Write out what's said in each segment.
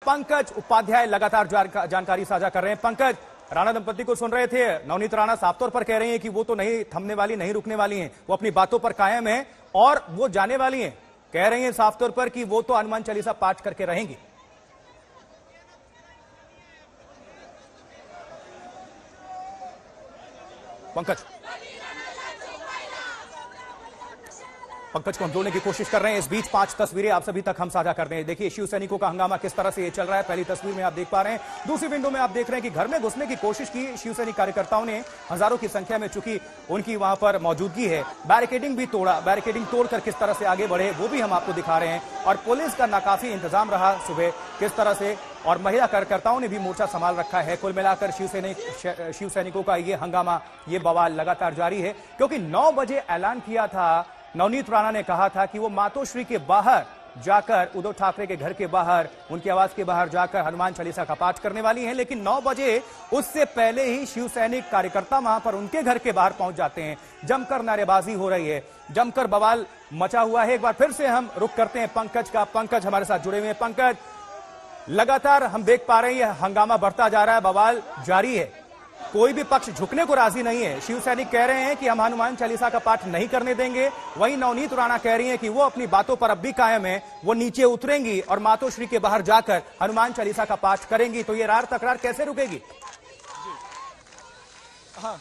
पंकज उपाध्याय लगातार जानकारी साझा कर रहे हैं। पंकज, राणा दंपति को सुन रहे थे। नवनीत राणा साफ तौर पर कह रही हैं कि वो तो नहीं थमने वाली, नहीं रुकने वाली हैं, वो अपनी बातों पर कायम है और वो जाने वाली हैं। कह रही हैं साफ तौर पर कि वो तो हनुमान चालीसा पाठ करके रहेंगी। पंकज को हम जोड़ने की कोशिश कर रहे हैं। इस बीच 5 तस्वीरें आप सभी तक हम साझा कर रहे हैं। देखिए शिव सैनिकों का हंगामा किस तरह से ये चल रहा है। पहली तस्वीर में आप देख पा रहे हैं, दूसरी विंडो में आप देख रहे हैं कि घर में घुसने की कोशिश की शिव सैनिक कार्यकर्ताओं ने, हजारों की संख्या में, चूंकि उनकी वहां पर मौजूदगी है। बैरिकेडिंग भी तोड़ा, बैरिकेडिंग तोड़कर किस तरह से आगे बढ़े वो भी हम आपको दिखा रहे हैं। और पुलिस का नाकाफी इंतजाम रहा सुबह किस तरह से, और महिला कार्यकर्ताओं ने भी मोर्चा संभाल रखा है। कुल मिलाकर शिव सैनिकों का ये हंगामा, ये बवाल लगातार जारी है, क्योंकि 9 बजे ऐलान किया था। नवनीत राणा ने कहा था कि वो मातोश्री के बाहर जाकर, उद्धव ठाकरे के घर के बाहर, उनके आवास के बाहर जाकर हनुमान चालीसा का पाठ करने वाली हैं। लेकिन 9 बजे उससे पहले ही शिव सैनिक कार्यकर्ता वहां पर उनके घर के बाहर पहुंच जाते हैं। जमकर नारेबाजी हो रही है, जमकर बवाल मचा हुआ है। एक बार फिर से हम रुख करते हैं पंकज का। पंकज हमारे साथ जुड़े हुए हैं। पंकज, लगातार हम देख पा रहे हैं हंगामा बढ़ता जा रहा है, बवाल जारी है, कोई भी पक्ष झुकने को राजी नहीं है। शिव सैनिक कह रहे हैं कि हम हनुमान चालीसा का पाठ नहीं करने देंगे। वहीं नवनीत राणा कह रही हैं कि वो अपनी बातों पर अब भी कायम है, वो नीचे उतरेंगी और मातोश्री के बाहर जाकर हनुमान चालीसा का पाठ करेंगी। तो ये रार तकरार कैसे रुकेगी? हाँ,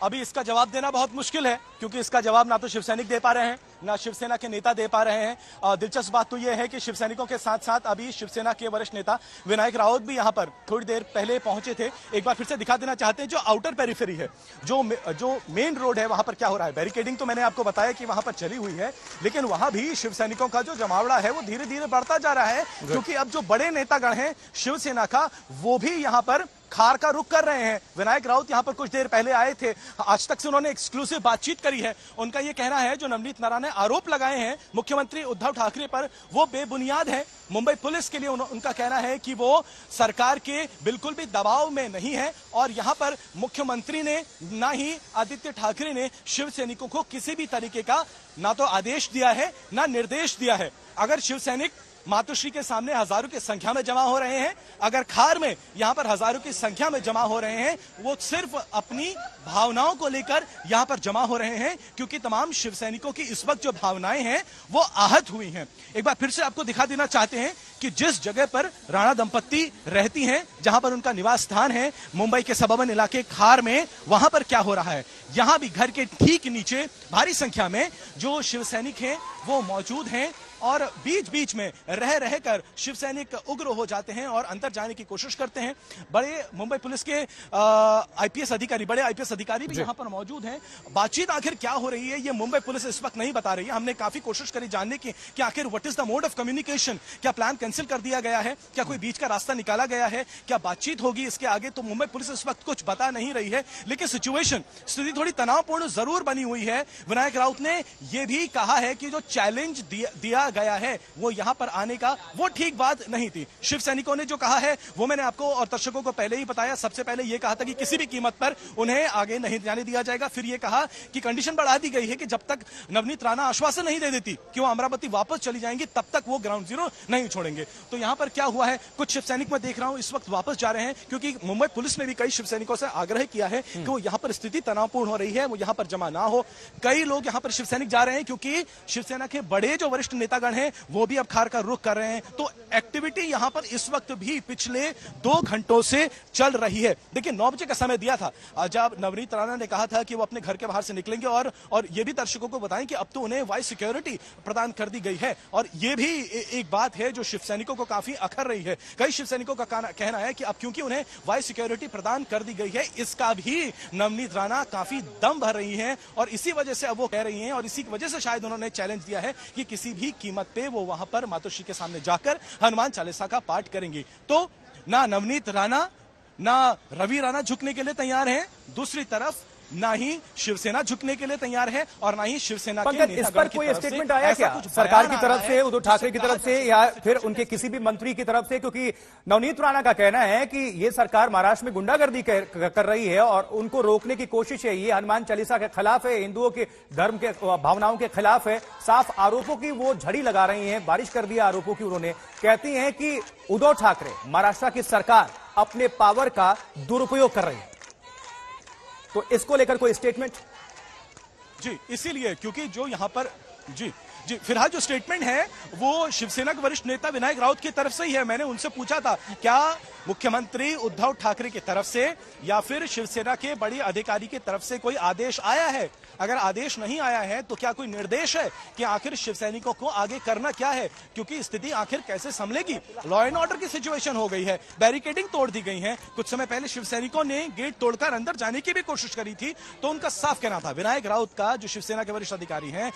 अभी इसका जवाब देना बहुत मुश्किल है, क्योंकि इसका जवाब ना तो शिव सैनिक दे पा रहे हैं, ना शिवसेना के नेता दे पा रहे हैं। दिलचस्प बात तो यह है कि शिव सैनिकों के साथ साथ अभी शिवसेना के वरिष्ठ नेता विनायक राउत भी यहां पर थोड़ी देर पहले पहुंचे थे। एक बार फिर से दिखा देना चाहते हैं जो आउटर पेरिफेरी है, जो मेन रोड है, वहां पर क्या हो रहा है। बैरिकेडिंग तो मैंने आपको बताया कि वहां पर चली हुई है, लेकिन वहां भी शिव सैनिकों का जो जमावड़ा है वो धीरे धीरे बढ़ता जा रहा है, क्योंकि अब जो बड़े नेतागण हैं शिवसेना का, वो भी यहां पर खार का रुख कर रहे हैं। विनायक राउत यहां पर कुछ देर पहले आए थे, आज तक से उन्होंने एक्सक्लूसिव बातचीत करी है। उनका यह कहना है, जो नवनीत नारा ने आरोप लगाए हैं मुख्यमंत्री उद्धव ठाकरे पर, वो बेबुनियाद है। मुंबई पुलिस के लिए उनका कहना है कि वो सरकार के बिल्कुल भी दबाव में नहीं है, और यहां पर मुख्यमंत्री ने ना ही आदित्य ठाकरे ने शिव सैनिकों को किसी भी तरीके का ना तो आदेश दिया है, ना निर्देश दिया है। अगर शिव सैनिक मातोश्री के सामने हजारों की संख्या में जमा हो रहे हैं, अगर खार में यहां पर हजारों की संख्या में जमा हो रहे हैं, वो सिर्फ अपनी भावनाओं को लेकर यहां पर जमा हो रहे हैं, क्योंकि तमाम शिव सैनिकों की इस वक्त जो भावनाएं हैं वो आहत हुई हैं। एक बार फिर से आपको दिखा देना चाहते हैं कि जिस जगह पर राणा दंपत्ति रहती हैं, जहां पर उनका निवास स्थान है मुंबई के सबर्बन इलाके खार में, वहां पर क्या हो रहा है। यहां भी घर के ठीक नीचे भारी संख्या में जो शिव सैनिक हैं वो मौजूद हैं, और बीच बीच में रह रहकर शिव सैनिक उग्र हो जाते हैं और अंदर जाने की कोशिश करते हैं। बड़े मुंबई पुलिस के आईपीएस अधिकारी, बड़े आईपीएस अधिकारी भी यहां पर मौजूद हैं। बातचीत आखिर क्या हो रही है ये मुंबई पुलिस इस वक्त नहीं बता रही है। हमने काफी कोशिश करी जानने की कि आखिर what is the mode of communication, क्या प्लान कैंसिल कर दिया गया है, क्या कोई बीच का रास्ता निकाला गया है, क्या बातचीत होगी इसके आगे। तो मुंबई पुलिस इस वक्त कुछ बता नहीं रही है, लेकिन स्थिति थोड़ी तनावपूर्ण जरूर बनी हुई है। विनायक राउत ने यह भी कहा है कि जो चैलेंज दिया गया है वो यहां पर आने का, वो ठीक बात नहीं थी। शिव सैनिकों ने जो कहा है वो मैंने आपको और दर्शकों को पहले ही बताया। सबसे पहले यह कहा था कि किसी भी कीमत पर उन्हें आगे नहीं जाने दिया जाएगा। फिर यह कहा कि कंडीशन बढ़ा दी गई है कि जब तक नवनीत राणा आश्वासन नहीं दे देती कि वो अमरावती वापस चली जाएंगी, तब तक वो ग्राउंड जीरो नहीं छोड़ेंगे। तो यहां पर क्या हुआ है, कुछ शिव सैनिक मैं देख रहा हूं इस वक्त वापस जा रहे हैं, क्योंकि मुंबई पुलिस ने भी कई शिव सैनिकों से आग्रह किया है कि वो यहां पर स्थिति तनावपूर्ण हो रही है, वो यहां पर जमा ना हो। कई लोग यहां पर शिव सैनिक जा रहे हैं, क्योंकि शिवसेना के बड़े जो वरिष्ठ नेतागण हैं वो भी अब खार का रुख कर रहे हैं। तो एक्टिविटी यहां पर इस वक्त भी पिछले 2 घंटों से चल रही है। देखिए 9 बजे का समय दिया था, जब नवनीत राणा ने कहा था कि वो अपने घर के बाहर से निकलेंगे, और ये भी दर्शकों को बताएं कि अब तो उन्हें वाइस सिक्योरिटी प्रदान कर दी गई है। और ये भी एक बात है जो शिव सैनिकों को काफी अखर रही है। कई शिव सैनिकों का कहना है कि अब क्योंकि उन्हें वाइस सिक्योरिटी प्रदान कर दी गई है, इसका भी नवनीत राणा काफी दम भर रही है, और इसी वजह से अब वो कह रही हैं, और इसी वजह से शायद उन्होंने चैलेंज दिया है कि किसी भी कीमत पे वो वहां पर मातोश्री के सामने जाकर हनुमान चालीसा का पाठ करेंगी। तो ना नवनीत राणा ना रवि राणा झुकने के लिए तैयार हैं, दूसरी तरफ ना ही शिवसेना झुकने के लिए तैयार है और ना ही शिवसेना के पंकज, इस नेतागण पर की कोई तरफ स्टेटमेंट से आया ऐसा क्या कुछ सरकार बयान की आ तरफ रहा से, है उद्धव जिससे ठाकरे की कहा तरफ से, जा या फिर उनके किसी भी मंत्री की तरफ से? क्योंकि नवनीत राणा का कहना है कि ये सरकार महाराष्ट्र में गुंडागर्दी कर रही है और उनको रोकने की कोशिश है, ये हनुमान चालीसा के खिलाफ है, हिंदुओं के धर्म के भावनाओं के खिलाफ है, साफ आरोपों की वो झड़ी लगा रही हैं, बारिश कर दिया आरोपों की उन्होंने। कहती हैं कि उद्धव ठाकरे, महाराष्ट्र की सरकार अपने पावर का दुरुपयोग कर रही है। तो इसको लेकर कोई स्टेटमेंट? जी, इसीलिए क्योंकि जो यहां पर जी फिलहाल जो स्टेटमेंट है वो शिवसेना के वरिष्ठ नेता विनायक राउत की तरफ से ही है। मैंने उनसे पूछा था क्या मुख्यमंत्री उद्धव ठाकरे की तरफ से या फिर शिवसेना के बड़ी अधिकारी की तरफ से कोई आदेश आया है। अगर आदेश नहीं आया है तो क्या कोई निर्देश है कि आखिर शिवसैनिकों को आगे करना क्या है, क्योंकि स्थिति आखिर कैसे संभलेगी। लॉ एंड ऑर्डर की सिचुएशन हो गई है, बैरिकेडिंग तोड़ दी गई है। कुछ समय पहले शिवसैनिकों ने गेट तोड़कर अंदर जाने की भी कोशिश करी थी। तो उनका साफ कहना था, विनायक राउत का, जो शिवसेना के वरिष्ठ अधिकारी हैं,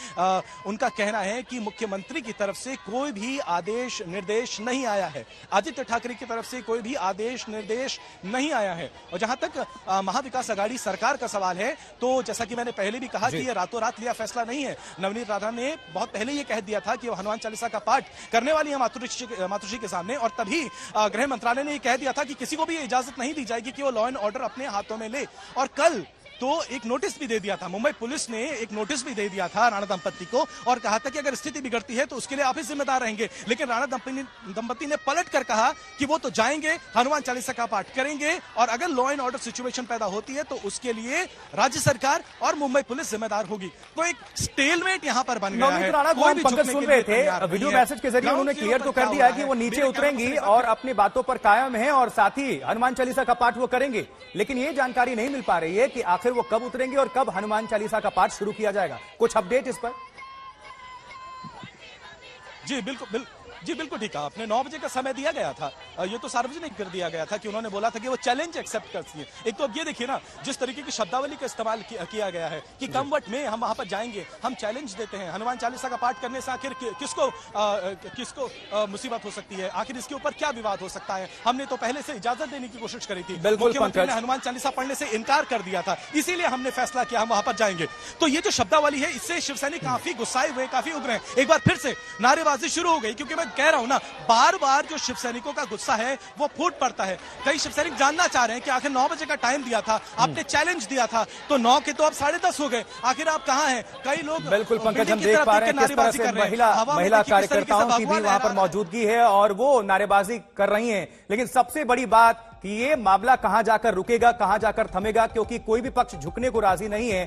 उनका कहना है कि मुख्यमंत्री की तरफ से कोई भी आदेश निर्देश नहीं आया है, आदित्य ठाकरे की तरफ से कोई भी आदेश निर्देश नहीं आया है। और जहां तक महाविकास आघाड़ी सरकार का सवाल है, तो जैसा कि मैंने पहले भी कहा कि ये रातों रात लिया फैसला नहीं है। नवनीत राणा ने बहुत पहले ये कह दिया था कि वो हनुमान चालीसा का पाठ करने वाली है मातुश्री के सामने, और तभी गृह मंत्रालय ने ये कह दिया था कि किसी को भी इजाजत नहीं दी जाएगी कि वो लॉ एंड ऑर्डर अपने हाथों में ले। और कल तो एक नोटिस भी दे दिया था, मुंबई पुलिस ने एक नोटिस भी दे दिया था राणा दंपत्ति को और कहा था कि अगर स्थिति बिगड़ती है तो उसके लिए आप ही जिम्मेदार रहेंगे। लेकिन राणा दंपत्ति ने पलट कर कहा कि वो तो जाएंगे, हनुमान चालीसा का पाठ करेंगे, और अगर लॉ एंड ऑर्डर सिचुएशन पैदा होती है तो उसके लिए राज्य सरकार और मुंबई पुलिस जिम्मेदार होगी। तो एक स्टेलमेट यहां पर बन गया है। नवनीत राणा को हम पंकज सुन रहे थे, वीडियो मैसेज के जरिए उन्होंने क्लियर तो कर दिया है कि वो नीचे उतरेंगी और अपनी बातों पर कायम है और साथ ही हनुमान चालीसा का पाठ वो करेंगे। लेकिन ये जानकारी नहीं मिल पा रही है कि आखिर वो कब उतरेंगे और कब हनुमान चालीसा का पाठ शुरू किया जाएगा। कुछ अपडेट इस पर? जी बिल्कुल ठीक है, आपने 9 बजे का समय दिया गया था, ये तो सार्वजनिक कर दिया गया था कि उन्होंने बोला था कि वो चैलेंज एक्सेप्ट करती है। एक तो अब ये देखिए ना, जिस तरीके की शब्दावली का इस्तेमाल किया गया है कि कम वक्त में हम वहां पर जाएंगे, हम चैलेंज देते हैं। हनुमान चालीसा का पाठ करने से आखिर किसको मुसीबत हो सकती है, आखिर इसके ऊपर क्या विवाद हो सकता है। हमने तो पहले से इजाजत देने की कोशिश करी थी, मुख्यमंत्री ने हनुमान चालीसा पढ़ने से इनकार कर दिया था, इसीलिए हमने फैसला किया हम वहां पर जाएंगे। तो ये जो शब्दावली है, इससे शिवसैनिक काफी गुस्साए हुए, काफी उग्र हैं। एक बार फिर से नारेबाजी शुरू हो गई, क्योंकि मैं कह रहा हूं ना, बार बार जो शिवसैनिकों का गुस्सा है वो फूट पड़ता है। कई शिवसैनिक जानना चाह रहे हैं कि आखिर 9 बजे का टाइम दिया था, आपने चैलेंज दिया था, तो 9 के तो अब 10:30 हो गए, आखिर आप कहां हैं? कई लोग बिल्कुल पंकज, हम देख पा रहे हैं किस तरह से महिला कार्यकर्ताओं की भी वहां पर मौजूदगी है और वो नारेबाजी कर रही हैं। लेकिन सबसे बड़ी बात कि ये मामला कहां जाकर रुकेगा, कहां जाकर थमेगा, क्योंकि कोई भी पक्ष झुकने को राजी नहीं है।